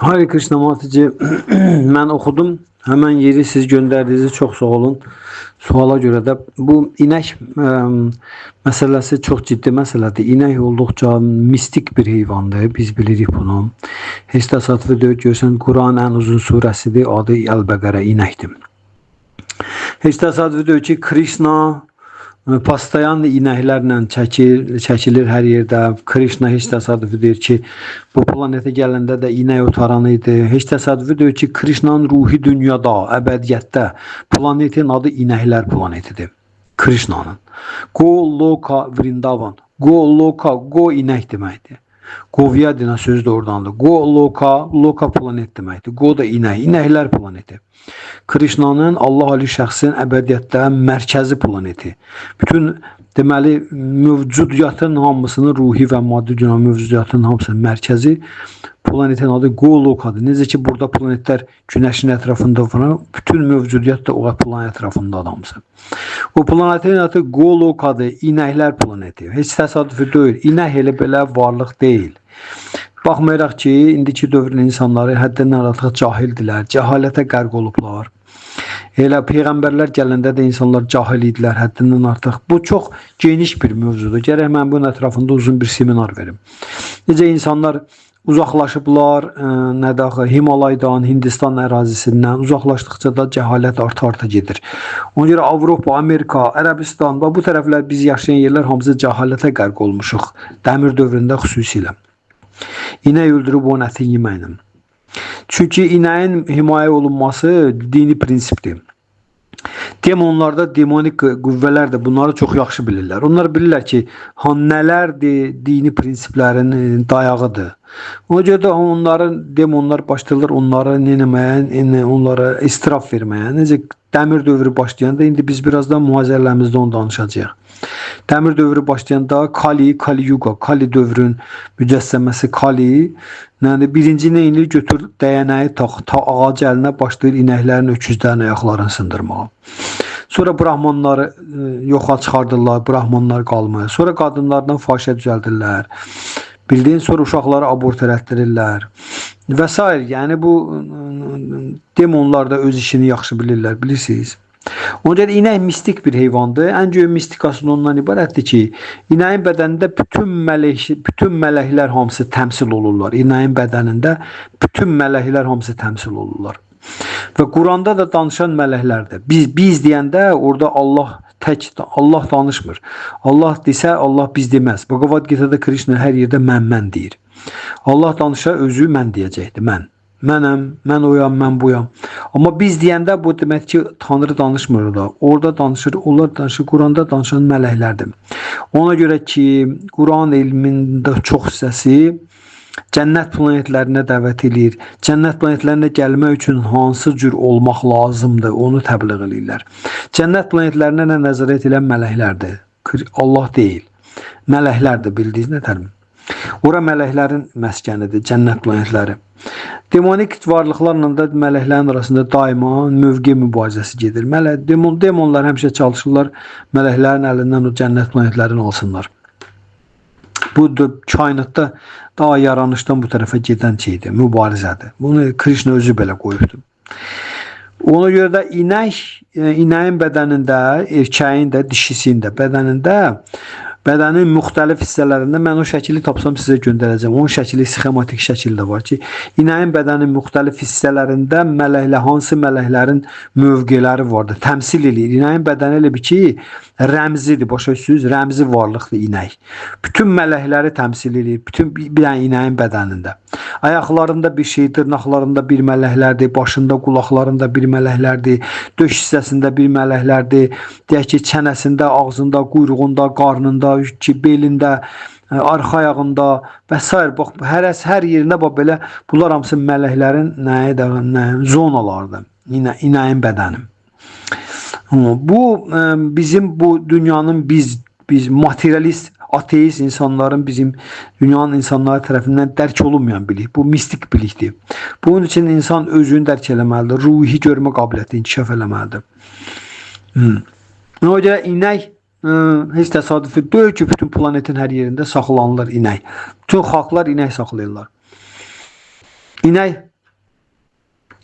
Hare Krishna Matici, ben okudum. Hemen yeri siz gönderdiğiniz çok sağ olun. Suala göre de bu inek meselesi çok ciddi meseledir. İnek oldukça mistik bir heyvandır. Biz bilirik bunu. Heç təsadüfi deyil. Görsən, Quran en uzun surəsidir. Adı Əl-Bəqərə inəkdir. Heç təsadüfi deyil ki, Krishna pastayan inəklərlə çəkilir hər yerdə. Krishna heç təsadüfi deyir ki, bu planetə gələndə də inək otaran idi. Heç təsadüfi deyil ki, Krishnanın ruhi dünyada, əbədiyyətdə planetin adı inəklər planetidir. Krishnanın. Goloka Vrindavan. Goloka, go inək deməkdir. Govyadina sözü de oradandır. Goloka, loka planet deməkdir. Go da inək, inəklər planeti. Krishnanın Allah Ali şəxsin əbədiyyətdə mərkəzi planeti. Bütün deməli mövcudiyyatın hamısının ruhi və maddi dünya mövcudiyyatının hamısının mərkəzi planetin adı Golokadır. Necə ki burada planetlər Günəşin ətrafında falan, bütün mövcudiyyat da o planet ətrafında adamısı. O planetin adı Golokadır, inəklər planeti. Heç təsadüfi deyil. İnək elə belə varlıq deyil. Baxmayaraq ki, indiki dövrün insanları həddindən artıq cahildirlər, cəhalətə qərq olublar. Elə peyğəmbərlər gələndə də insanlar cahil idilər həddindən artıq. Bu çox geniş bir mövzudur. Gərək mən bunun ətrafında uzun bir seminar verim. Necə insanlar uzaqlaşıblar, nə daxil Himalaydan, Hindistan ərazisindən uzaqlaşdıqca da cəhalət arta gedir. Ona görə Avropa, Amerika, Ərəbistan və bu tərəflər biz yaşayan yerlər hamısı cəhalətə qərq olmuşuq. Dəmir dövründə xüsusilə. İnək öldürüb onun ətini yeməklə. Çünki inəyin himayə olunması dini prinsipdir. Demonlarda demonik qüvvələr də bunları çox yaxşı bilirlər. Onlar bilirlər ki, nələrdir dini prinsiplərin dayağıdır. Ona görə də onların demonlar başlayırlar onları neyləməyə, onlara istiraf verməyə. Necə dəmir dövrü başlayanda indi biz birazdan mühazirələrimizdə onu danışacağıq. Dəmir dövrü başlayanda Kali, Kali Yuga, Kali dövrün mücəssəməsi Kali, yəni birinci neyini götür, dəyənəyi ta ağacı əlinə başlayır inəklərin, öküzlərin ayaqlarını sındırmağa. Sonra Brahmanları yoxa çıxardırlar, Brahmanlar qalmaya. Sonra qadınlardan fahişə düzəldirlər. Bildiğin sonra uşaqları abort elətdirirlər. Və s. Yəni bu demonlar da öz işini yaxşı bilirlər, bilirsiniz. Ona görə inək mistik bir heyvandır. Ən böyük mistikası ondan ibarətdir ki, inəyin bədənində bütün mələklər hamısı təmsil olurlar. İnəyin bədənində bütün mələklər hamısı təmsil olurlar. Və Quranda da danışan mələklərdir. Biz deyəndə orada Allah danışmır. Allah desə Allah biz deməz. Bhagavad Gita'da Krishna hər yerdə mən deyir. Allah danışa özü mən deyəcəkdir. Mənəm, mən oyam, mən buyam. Amma biz deyəndə bu demək ki, Tanrı danışmır da. Orada danışır, onlar danışır, Quranda danışan mələklərdir. Ona görə ki, Quran elmində çox hissəsi cənnət planetlərinə dəvət edir. Cənnət planetlərinə gəlmək üçün hansı cür olmaq lazımdır, onu təbliğ edirlər. Cənnət planetlərinə nə nəzarət edən mələklərdir. Allah deyil. Mələklərdir, bildiyiniz nə tərmin? Ora mələklərin məskənidir, cənnət planetləri. Demonik varlıqlarla da mələklərin arasında daima mövqe mübarizəsi gedir. Demonlar həmişə çalışırlar mələklərin əlindən o cənnət planetlərini alsınlar. Bu kainatda daha yaranışdan bu tərəfə gedən şeydir, mübarizədir. Bunu Krishna özü belə qoyubdur. Ona görə də inəyin bədənində, erkəyin də, dişisinin də bədənin müxtəlif hissələrində mən o şəkili tapsam sizə göndərəcəm. Onun şəkili sxematik şəkildə var ki, inəyin bədənin müxtəlif hissələrində hansı mələklərin mövqeləri vardır, təmsil edir. İnəyin bədəni elə bir ki, rəmzidir, başa düşürsünüz, rəmzi varlıqdır inək. Bütün mələkləri təmsil edir, bütün bir dənə inəyin bədənində. Ayaqlarında bir şey, dırnaqlarında bir mələklərdir, başında, qulaqlarında bir mələklərdir, döş hissəsində bir mələklərdir, deyək ki, çənəsində, ağzında, quyruğunda, qarnında, belində, arxa ayağında və s. Bax, hər yerində bax belə bunlar hamısı mələklərin zonalardır, inəyin bədəni. Bu bizim bu dünyanın biz materialist, ateist insanların bizim dünyanın insanları tərəfindən dərk olunmayan bilik. Bu mistik bilikdir. Bunun için insan özünü dərk eləməlidir. Ruhi görmə qabiliyyəti inkişaf eləməlidir. Ona görə inək heç təsadüfi deyil ki, bütün planetin hər yerində saxlanılır inək. Bütün xalqlar inək saxlayırlar. İnək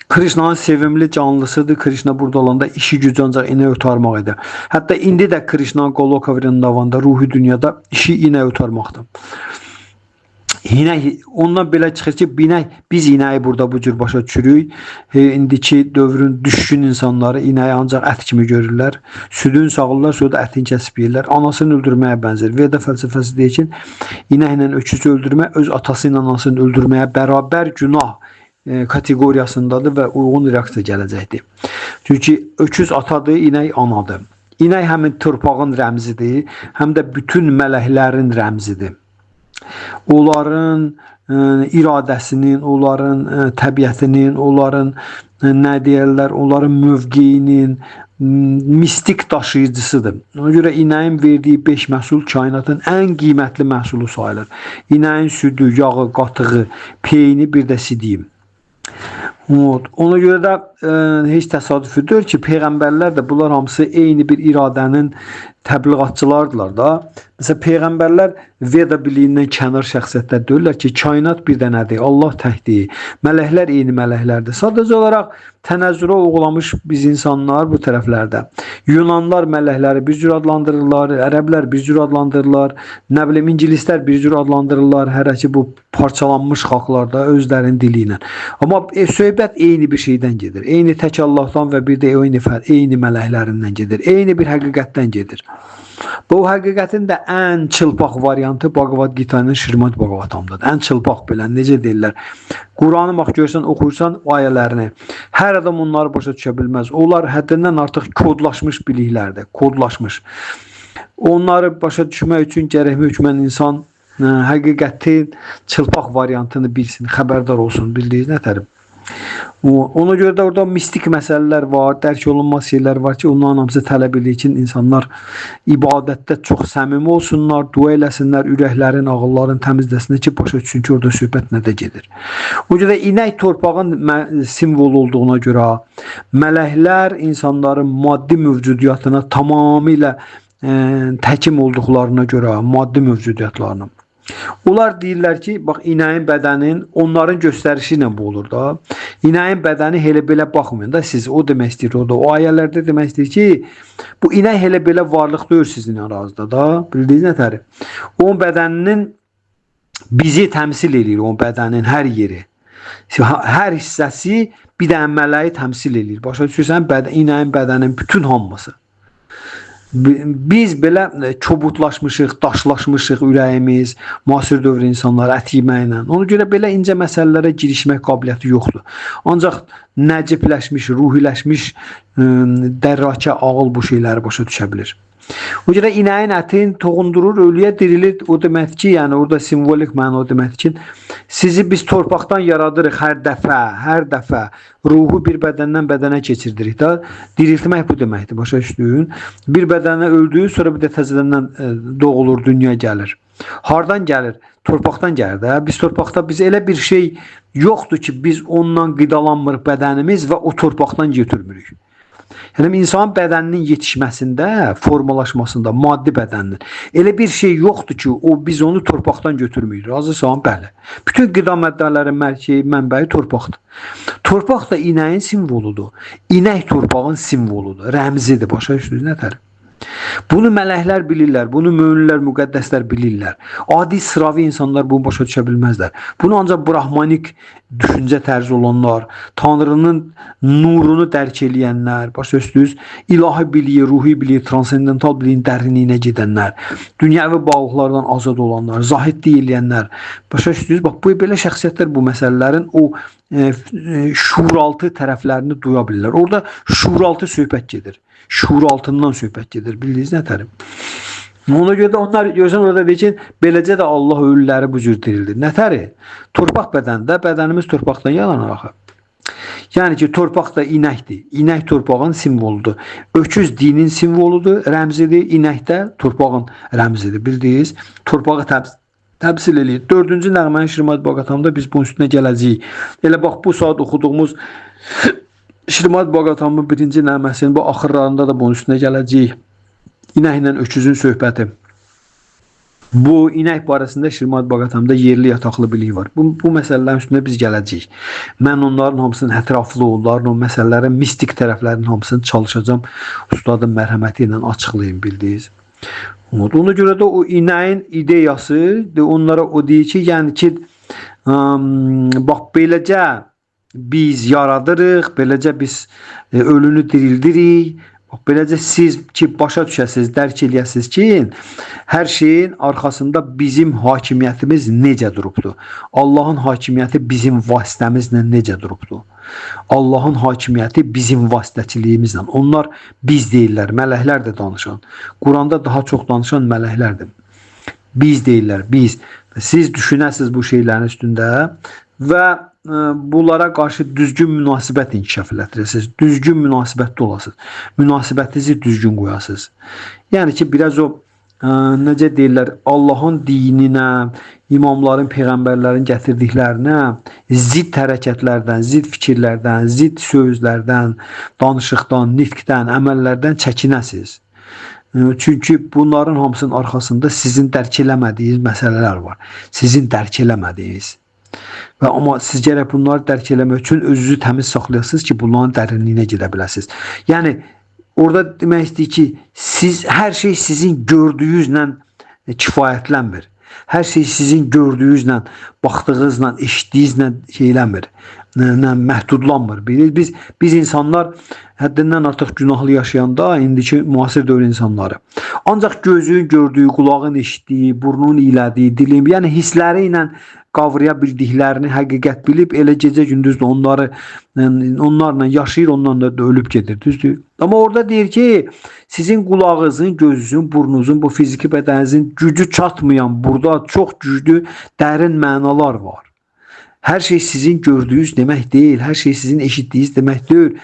Krişnanın sevimli canlısıdır. Krişna burada olanda işi gücü ancaq inək otarmaq idi. Hətta indi də Krişna Goloka Vrindavanda ruhi dünyada işi inək otarmaqdır. İnək ondan belə çıxır ki, biz inəyi burada bu cür başa düşürük. İndiki dövrün düşkün insanları inəyi ancaq ət kimi görürlər. Südün sağırlar, sonra da ətini kəsib yeyirlər. Anasını öldürməyə bənzər. Veda fəlsəfəsi deyir ki, inəklə öküzü öldürmək öz atası ilə anasını öldürməyə bərabər günah kateqoriyasındadır və uyğun reaksiya gələcəkdir. Çünki öküz atadır, inək anadır. İnək həmin torpağın rəmzidir, həm də bütün mələklərin rəmzidir. Onların iradəsinin, onların təbiətinin, onların nə deyirlər, onların mövqeyinin mistik daşıyıcısıdır. Ona görə inəyin verdiyi 5 məhsul kainatın ən qiymətli məhsulu sayılır. İnəyin südü, yağı, qatığı, peyni, bir də sidiyim. Ona görə də heç təsadüfüdür ki, peyğəmbərlər də bunlar hamısı eyni bir iradənin təbliğatçılardılar da. Məsələn, peyğəmbərlər Veda biliyindən kənar şəxsiyyətlər deyirlər ki, kainat bir dənədir, Allah təkdir, mələklər eyni mələklərdir. Sadəcə olaraq tənəzzürə uğramış biz insanlar bu tərəflərdə. Yunanlar mələkləri bir cür adlandırırlar, ərəblər bir cür adlandırırlar, nə bilim ingilislər bir cür adlandırırlar, hərə ki bu parçalanmış xalqlarda özlərinin dili ilə. Amma söhbət eyni bir şeydən gedir. Eyni tək Allahdan və bir də eyni mələklərindən gedir. Eyni bir həqiqətdən gedir. Bu həqiqətin də ən çılpaq variantı Bhagavad Gita'nın Şrimad Bhagavatam'dadır. Ən çılpaq bilən, necə deyirlər. Quranı bax görsən, oxuyursan ayələrini. Hər adam onları başa düşə bilməz. Onlar həddindən artıq kodlaşmış biliklərdir. Kodlaşmış. Onları başa düşmək üçün gərək hökmən insan həqiqətin çılpaq variantını bilsin, xəbərdar olsun, bildiyiniz nətərim. Ona görə də orada mistik məsələlər var, dərk olunmaz şeylər var ki, onların hamısı tələb edir ki, insanlar ibadətdə çox səmimi olsunlar, dua eləsinlər, ürəklərin, ağılların təmizləsinlər ki, başa düşsün ki, orada söhbət nədə gedir. O görə inək torpağın simvol olduğuna görə mələklər insanların maddi mövcudiyyatına tamamilə təkim olduqlarına görə, maddi mövcudiyyatlarına. Onlar deyirlər ki, bax inəyin bədənin onların göstərişi ilə bu olur da. İnəyin bədəni elə belə baxmayın da siz. O demək istəyir orada. O ayələrdə demək istəyir ki, bu inək elə belə varlıq deyil sizin arazda da. Bildiyiniz nətəri? Onun bədəninin bizi təmsil edir, onun bədənin hər yeri. Hər hissəsi bir dənə mələyi təmsil edir. Başa düşürsən, inəyin bədənin bütün hamısı. Biz belə çobutlaşmışıq, daşlaşmışıq ürəyimiz, müasir dövr insanlar ət yeməklə. Ona görə belə incə məsələlərə girişmək qabiliyyəti yoxdur. Ancaq nəcibləşmiş, ruhiləşmiş dərrakə ağıl bu şeyləri başa düşə bilir. O görə inəyin ətin toğundurur, ölüyə dirilir. O deməkdir ki, yəni orada simvolik məna o deməkdir ki, sizi biz torpaqdan yaradırıq hər dəfə ruhu bir bədəndən bədənə keçirdirik də. Diriltmək bu deməkdir, başa düşdün? Bir bədənə öldü, sonra bir də təzədən doğulur, dünya gəlir. Hardan gəlir? Torpaqdan gəlir də. Biz torpaqda elə bir şey yoxdur ki, biz ondan qidalanmırıq bədənimiz və o torpaqdan götürmürük. Yəni insan bədəninin yetişməsində, formalaşmasında, maddi bədəninin elə bir şey yoxdur ki, biz onu torpaqdan götürmürük. Razısan? Bəli. Bütün qida maddələrin mənbəyi torpaqdır. Torpaq da inəyin simvoludur. İnək torpağın simvoludur, rəmzidir. Başa düşdünüz nətər? Bunu mələklər bilirlər, bunu möminlər, müqəddəslər bilirlər. Adi sıravi insanlar bunu başa düşə bilməzlər. Bunu ancaq brahmanik düşüncə tərzi olanlar, Tanrının nurunu dərk eləyənlər, başa düşdünüz, ilahi biliyi, ruhi biliyi, transendental biliyin dərinliyinə gedənlər, dünyəvi bağlıqlardan azad olanlar, zahidlik eləyənlər, başa düşdünüz, bax bu belə şəxsiyyətlər bu məsələlərin o şuuraltı tərəflərini duya bilirlər. Orada şuuraltı söhbət gedir. Şuuraltından söhbət gedir. Bildiniz nətərim? Ona görə də onlar görsən orada deyir ki, beləcə də Allah ölüləri bu cür dirildir. Nətəri? Torpaq bədəndə, bədənimiz torpaqdan yalanır axı. Yəni ki, torpaq da inəkdir. İnək torpağın simvoludur. Öküz dinin simvoludur, rəmzidir. İnək də torpağın rəmzidir. Bildiniz? Torpağı təmsil edir. 4-cü nəğmənin Şrimad Bhagavatamda biz bunun üstünə gələcəyik. Elə bax bu saat oxuduğumuz Şrimad Bhagavatamın 1-ci nəğməsinin bu axırlarında da bunun üstünə gələcəyik. İnəklə öküzün söhbəti. Bu inək barəsində Şirmat Baqatamda yerli yataqlı bilik var. Bu məsələlərin üstündə biz gələcəyik. Mən onların hamısının ətraflı, onların o məsələlərin mistik tərəflərinin hamısını çalışacağım. Ustadın mərhəməti ilə açıqlayın, bildiniz. Ona görə də o inəyin ideyası onlara o deyir ki, yəni ki, bax beləcə biz yaradırıq, beləcə biz ölünü dirildirik. Beləcə siz ki başa düşəsiniz, dərk eləyəsiniz ki, hər şeyin arxasında bizim hakimiyyətimiz necə durubdur. Allahın hakimiyyəti bizim vasitəmizlə necə durubdur. Allahın hakimiyyəti bizim vasitəçiliyimizlə. Onlar biz deyirlər, mələklər də danışan. Quranda daha çox danışan mələklərdir. Biz deyirlər, biz. Siz düşünəsiniz bu şeylərin üstündə və bunlara qarşı düzgün münasibət inkişaf elətdirəsiniz. Düzgün münasibətli olasınız. Münasibətinizi düzgün qoyasınız. Yəni ki, biraz o necə deyirlər, Allahın dininə, imamların, peyğəmbərlərin gətirdiklərinə zidd hərəkətlərdən, zidd fikirlərdən, zidd sözlərdən, danışıqdan, nitqdən, əməllərdən çəkinəsiniz. Çünki bunların hamısının arxasında sizin dərk eləmədiyiniz məsələlər var. Sizin dərk eləmədiyiniz. Və amma siz gərək bunları dərk eləmək üçün özünüzü təmiz saxlayasınız ki, bunların dərinliyinə gedə biləsiniz. Yəni orada demək istəyir ki, siz hər şey sizin gördüyünüzlə kifayətlənmir. Hər şey sizin gördüyünüzlə, baxdığınızla, eşitdiyinizlə şeylənmir, məhdudlanmır. Biz insanlar həddindən artıq günahlı yaşayanda, indiki müasir dövr insanları. Ancaq gözün gördüyü, qulağın eşitdiyi, burnun iylədiyi, dilin, yəni hissləri ilə qavraya bildiklərini həqiqət bilib, elə gecə gündüz onlarla yaşayır, onlarla da ölüb gedir, düzdür? Amma orada deyir ki, sizin qulağınızın, gözünüzün, burnunuzun, bu fiziki bədəninizin gücü çatmayan, burada çox güclü, dərin mənalar var. Hər şey sizin gördüyünüz demək deyil, hər şey sizin eşitdiyiniz demək deyil.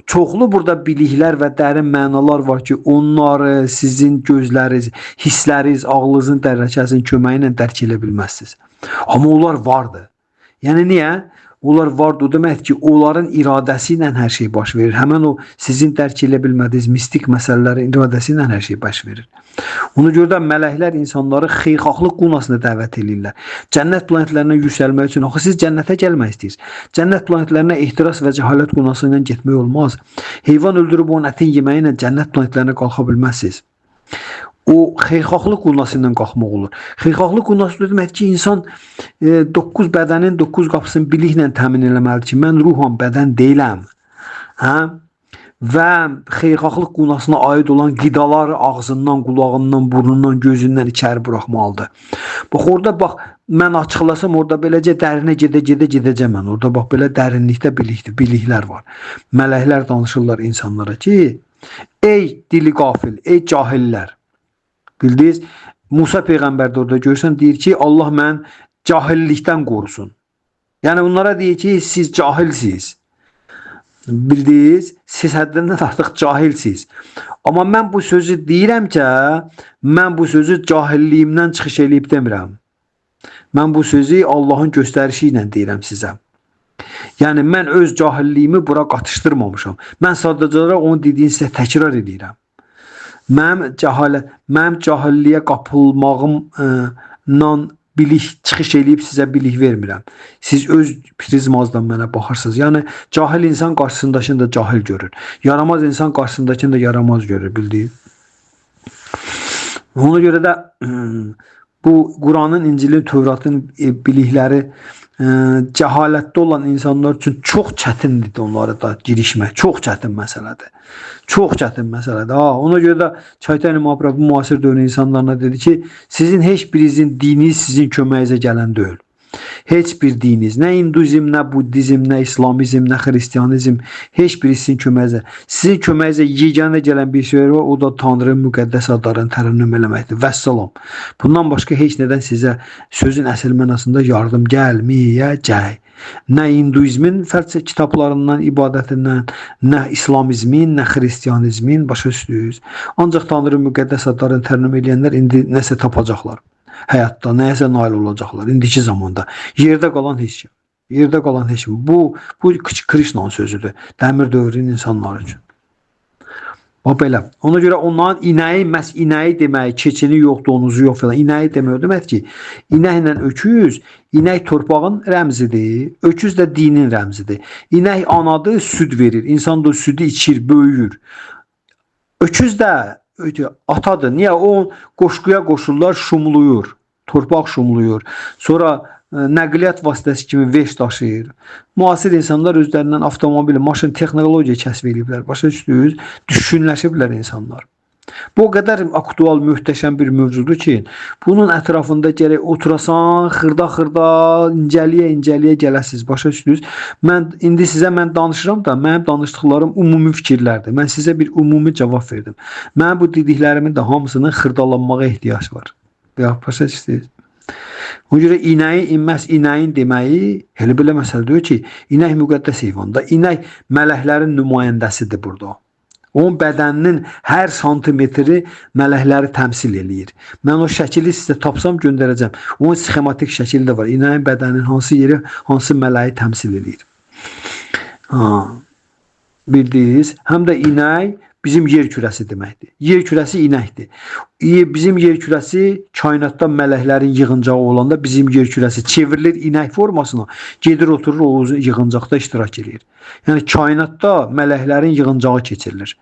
Çoxlu burada biliklər və dərin mənalar var ki, onları sizin gözləriniz, hissləriniz, ağlınızın dərrəkəsinin köməyi ilə dərk edə bilməzsiniz. Amma onlar vardır. Yəni niyə? Onlar vardır, o deməkdir ki, onların iradəsi ilə hər şey baş verir. Həmən o sizin dərk edə bilmədiyiniz mistik məsələlərin iradəsi ilə hər şey baş verir. Ona görə də mələklər insanları xeyirxahlıq qunasına dəvət edirlər. Cənnət planetlərinə yüksəlmək üçün, axı siz cənnətə gəlmək istəyirsiniz. Cənnət planetlərinə ehtiras və cəhalət qunası ilə getmək olmaz. Heyvan öldürüb onun ətini yeməyi ilə cənnət planetlərinə qalxa bilməzsiniz. O xeyirxahlıq qunası ilə qalxmaq olur. Xeyirxahlıq qunası demək ki, insan 9 bədənin 9 qapısını biliklə təmin eləməlidir ki, mən ruhan bədən deyiləm. Hə? Və xeyirxahlıq qunasına aid olan qidaları ağzından, qulağından, burnundan, gözündən içəri buraxmalıdır. Bax orada bax mən açıqlasam orada beləcə dərinə gedəcəm mən. Orada bax belə dərinlikdə biliklər var. Mələklər danışırlar insanlara ki, ey dili qafil, ey cahillər. Bildiniz, Musa Peyğəmbər də orada görsən deyir ki, Allah mən cahillikdən qorusun. Yəni bunlara deyir ki, siz cahilsiniz. Bildiniz, siz həddindən artıq cahilsiniz. Amma mən bu sözü deyirəm ki, mən bu sözü cahilliyimdən çıxış eləyib demirəm. Mən bu sözü Allahın göstərişi ilə deyirəm sizə. Yəni mən öz cahilliyimi bura qatışdırmamışam. Mən sadəcə onu dediyini sizə təkrar edirəm. Mənim cahilliyə qapılmağımla bilik çıxış eləyib sizə bilik vermirəm. Siz öz prizmazdan mənə baxırsınız. Yəni cahil insan qarşısındakını da cahil görür. Yaramaz insan qarşısındakını da yaramaz görür, bildiyiniz. Ona görə də bu Quranın, İncilin, Tövratın bilikləri cəhalətdə olan insanlar üçün çox çətindir onlara da girişmək. Çox çətin məsələdir. Çox çətin məsələdir. Ona görə də Çaytan İmam bu müasir dövrün insanlarına dedi ki, sizin heç birinizin dini sizin köməyinizə gələn deyil. Heç bir dininiz, nə Hinduizm, nə Buddizm, nə İslamizm, nə Xristianizm, heç biri sizin köməyinizə. Sizin köməyinizə yeganə gələn bir şey var, o da Tanrının müqəddəs adlarını tərənnüm eləməkdir. Vəssalam. Bundan başqa heç nədən sizə sözün əsl mənasında yardım gəlməyəcək. Nə Hinduizmin fəlsəfi kitablarından, ibadətindən, nə İslamizmin, nə Xristianizmin, başa düşdünüz. Ancaq Tanrının müqəddəs adlarını tərənnüm edənlər indi nəsə tapacaqlar. Həyatda nəyəsə nail olacaqlar indiki zamanda. Yerdə qalan heç kim. Yerdə qalan heç kim. Bu Krishnanın sözüdür. Dəmir dövrünün insanları üçün. O belə. Ona görə onların inəyi, məhz inəyi demək, keçini yox, donuzu yox falan. İnəyi demək o demək ki, inəklə öküz, inək torpağın rəmzidir, öküz də dinin rəmzidir. İnək anadır, süd verir. İnsan da südü içir, böyüyür. Öküz də atadır. Niyə? O qoşquya qoşurlar, şumluyur. Torpaq şumluyur. Sonra nəqliyyat vasitəsi kimi veş daşıyır. Müasir insanlar özlərindən avtomobil, maşın, texnologiya kəsb ediblər. Başa düşdünüz? Düşünləşiblər insanlar. Bu o qədər aktual, möhtəşəm bir mövzudur ki, bunun ətrafında gərək oturasan, xırda-xırda, incəliyə-incəliyə gələsiniz. Başa düşdünüz? İndi sizə mən danışıram da, mənim danışdıqlarım ümumi fikirlərdir. Mən sizə bir ümumi cavab verdim. Mənim bu dediklərimin də hamısının xırdalanmağa ehtiyac var. Başa düşdünüz? Ona görə məhz inəyin deməyi elə belə məsələdir ki, inək müqəddəs heyvandır. İnək mələklərin nümayəndəsidir burada. Onun bədəninin hər santimetri mələkləri təmsil eləyir. Mən o şəkili sizə tapsam göndərəcəm. Onun sxematik şəkili də var. İnəyin bədəninin hansı yeri, hansı mələyi təmsil eləyir. Bildiniz? Həm də inək bizim yer kürəsi deməkdir. Yer kürəsi inəkdir. Bizim yer kürəsi kainatda mələklərin yığıncağı olanda bizim yer kürəsi çevrilir inək formasına, gedir oturur o yığıncaqda iştirak edir. Yəni kainatda mələklərin yığıncağı keçirilir.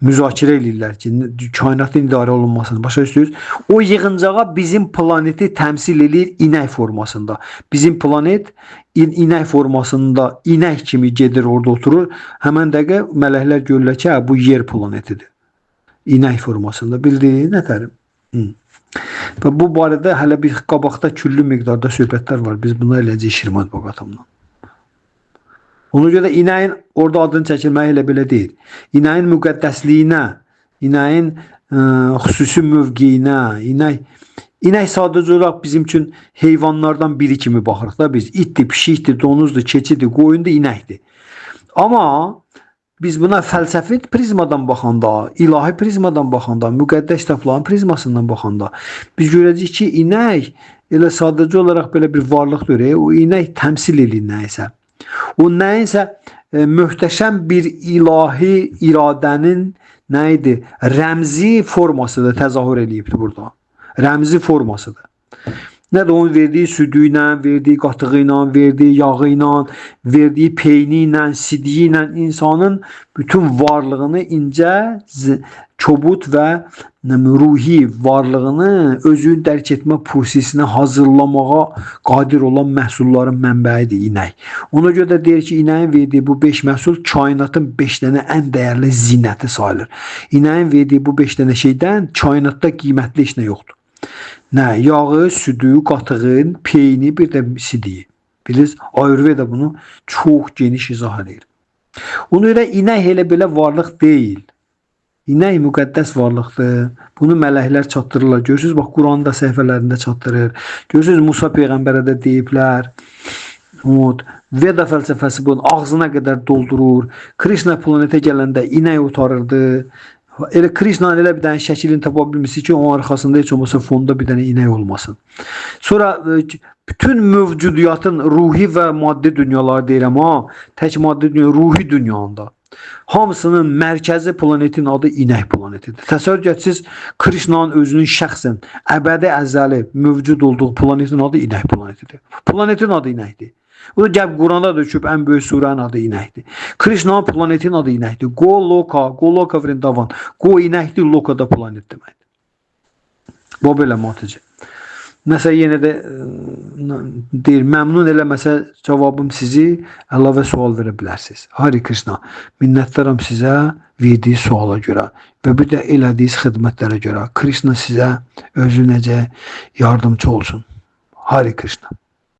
Müzakirə edirlər ki, kainatın idarə olunmasını. Başa düşdünüz? O yığıncağa bizim planeti təmsil edir inək formasında. Bizim planet inək formasında inək kimi gedir orada oturur. Həmən dəqiqə mələklər görürlər ki, bu yer planetidir. İnək formasında. Bildiyin nətərim? Və bu barədə hələ bir qabaqda küllü miqdarda söhbətlər var. Biz buna eləcək Şirman Boqatamdan. Ona görə inəyin orada adını çəkilməyi elə belə deyil. İnəyin müqəddəsliyinə, inəyin xüsusi mövqeyinə, inək sadəcə olaraq bizim üçün heyvanlardan biri kimi baxırıq da biz. İtdir, pişikdir, donuzdur, keçidir, qoyundur, inəkdir. Amma biz buna fəlsəfi prizmadan baxanda, ilahi prizmadan baxanda, müqəddəs kitabların prizmasından baxanda biz görəcəyik ki, inək elə sadəcə olaraq belə bir varlıqdır. O inək təmsil edir nəyisə. O nəyinsə möhtəşəm bir ilahi iradənin nə idi? Rəmzi formasıdır, təzahür edibdir burada. Rəmzi formasıdır. Nə də onun verdiyi südü ilə, verdiyi qatığı ilə, verdiyi yağı ilə, verdiyi peyni ilə, sidiyi ilə insanın bütün varlığını incə, çobud və ruhi varlığını özünü dərk etmə prosesinə hazırlamağa qadir olan məhsulların mənbəyidir inək. Ona görə də deyir ki, inəyin verdiyi bu 5 məhsul kainatın 5 dənə ən dəyərli zinəti sayılır. İnəyin verdiyi bu 5 dənə şeydən kainatda qiymətli heç nə yoxdur. Nə? Yağı, südü, qatığın, peyni, bir də sidiyi. Bilirsiniz, Ayurveda bunu çox geniş izah edir. Ona görə inək elə belə varlıq deyil. İnək müqəddəs varlıqdır. Bunu mələklər çatdırırlar. Görürsünüz, bax, Quranda səhifələrində çatdırır. Görürsünüz, Musa Peyğəmbərə də deyiblər. Veda fəlsəfəsi bunun ağzına qədər doldurur. Krishna planetə gələndə inək otarırdı. Elə Krishna'nın elə bir dənə şəklini tapa bilmişsiniz ki, onun arxasında heç olmasa fonda bir dənə inək olmasın. Sonra bütün mövcudiyyatın ruhi və maddi dünyaları deyirəm, tək maddi dünya, ruhi dünyanda. Hamısının mərkəzi planetin adı inək planetidir. Təsəvvür etsiniz, Krishna'nın özünün şəxsən əbədi əzəli mövcud olduğu planetin adı inək planetidir. Planetin adı inəkdir. O da gəb Quranda döküb ən böyük surənin adı inəkdir. Krishna'nın planetin adı inəkdir. Goloka Vrindavan. Go inəkdir, Loka da planet deməkdir. Bu belə matıcı. Nəsə yenə də deyir, məmnun eləməsə cavabım sizi əlavə sual verə bilərsiniz. Hari Krishna, minnətdaram sizə verdiyi suala görə və bir də elədiyiz xidmətlərə görə. Krishna sizə özü necə yardımcı olsun. Hari Krishna.